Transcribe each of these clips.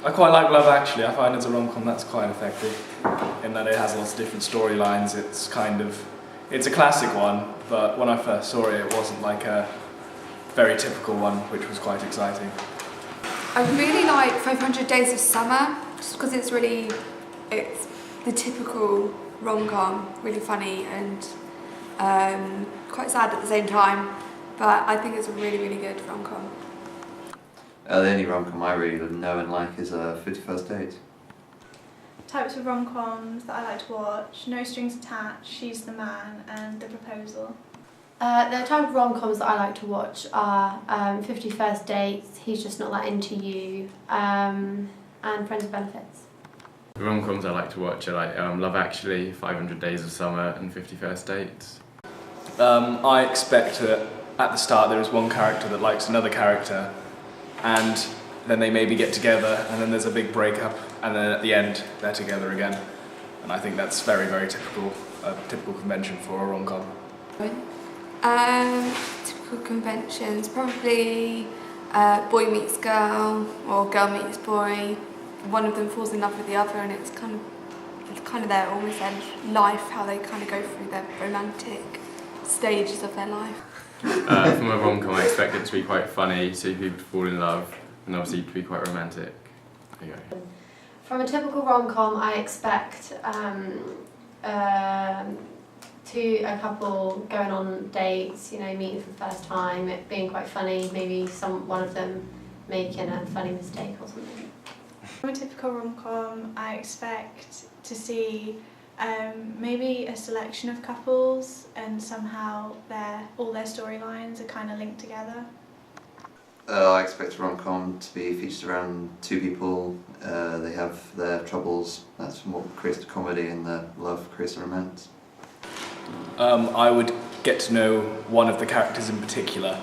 I quite like Love Actually. I find as a rom-com that's quite effective in that it has lots of different storylines. It's a classic one, but when I first saw it, it wasn't like a very typical one, which was quite exciting. I really like 500 Days of Summer, just because it's the typical rom-com, really funny and quite sad at the same time, but I think it's a really, really good rom-com. The only rom-com I really know and like is 51st Date. Types of rom-coms that I like to watch: No Strings Attached, She's the Man, and The Proposal. The type of rom-coms that I like to watch are 51st Dates, He's Just Not That Into You, and Friends with Benefits. The rom-coms I like to watch are like Love Actually, 500 Days of Summer, and 51st Dates. I expect that at the start there is one character that likes another character, and then they maybe get together, and then there's a big breakup, and then at the end they're together again. And I think that's very, very typical, a typical convention for a rom-com. Typical conventions, probably boy meets girl or girl meets boy. One of them falls in love with the other, and it's kind of their almost their life, how they kind of go through their romantic stages of their life. From a rom-com, I expect it to be quite funny, see people fall in love, and obviously to be quite romantic. There you go. From a typical rom-com, I expect a couple going on dates, meeting for the first time, it being quite funny, maybe one of them making a funny mistake or something. From a typical rom-com, I expect to see maybe a selection of couples, and somehow all their storylines are kind of linked together. I expect a rom-com to be featured around two people. They have their troubles. That's what creates the comedy, and the love creates the romance. I would get to know one of the characters in particular,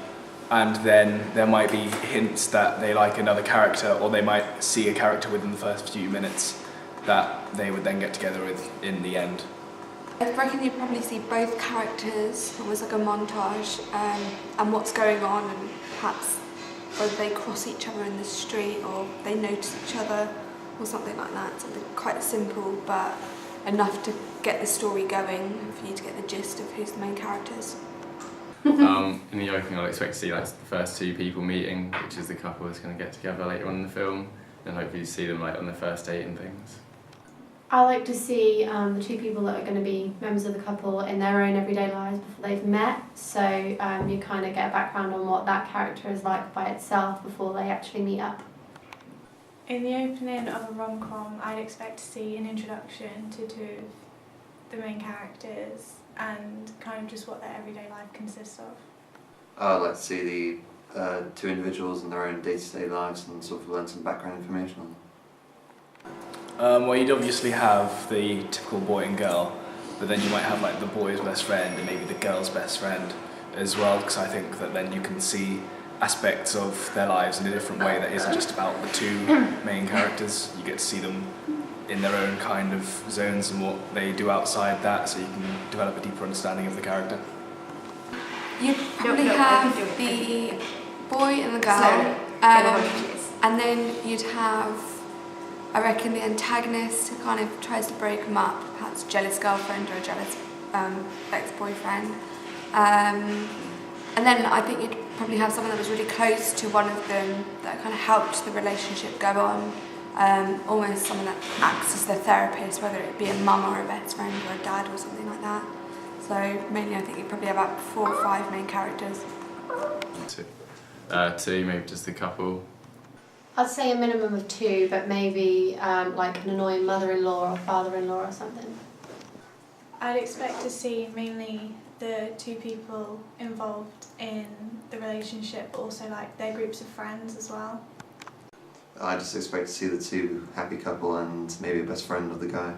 and then there might be hints that they like another character, or they might see a character within the first few minutes that they would then get together with in the end. I reckon you'd probably see both characters, almost like a montage, and what's going on, and perhaps whether they cross each other in the street or they notice each other or something like that. Something quite simple but enough to get the story going and for you to get the gist of who's the main characters. In the opening, I'll expect to see like the first two people meeting, which is the couple that's going to get together later on in the film, and hopefully see them like on their first date and things. I like to see the two people that are going to be members of the couple in their own everyday lives before they've met, so you kind of get a background on what that character is like by itself before they actually meet up. In the opening of a rom-com, I'd expect to see an introduction to two of the main characters and kind of just what their everyday life consists of. I'd like to see the two individuals in their own day-to-day lives and sort of learn some background information on them. Well, you'd obviously have the typical boy and girl, but then you might have like the boy's best friend and maybe the girl's best friend as well, because I think that then you can see aspects of their lives in a different way that isn't just about the two main characters. You get to see them in their own kind of zones and what they do outside that, so you can develop a deeper understanding of the character. You'd probably have the boy and the girl, and then you'd have, I reckon, the antagonist who kind of tries to break them up, perhaps a jealous girlfriend or a jealous ex-boyfriend. And then I think you'd probably have someone that was really close to one of them that kind of helped the relationship go on. Almost someone that acts as their therapist, whether it be a mum or a best friend or a dad or something like that. So mainly I think you'd probably have about 4 or 5 main characters. Two, maybe just the couple. I'd say a minimum of 2, but maybe like an annoying mother-in-law or father-in-law or something. I'd expect to see mainly the two people involved in the relationship, but also like their groups of friends as well. I just expect to see the two happy couple and maybe a best friend of the guy.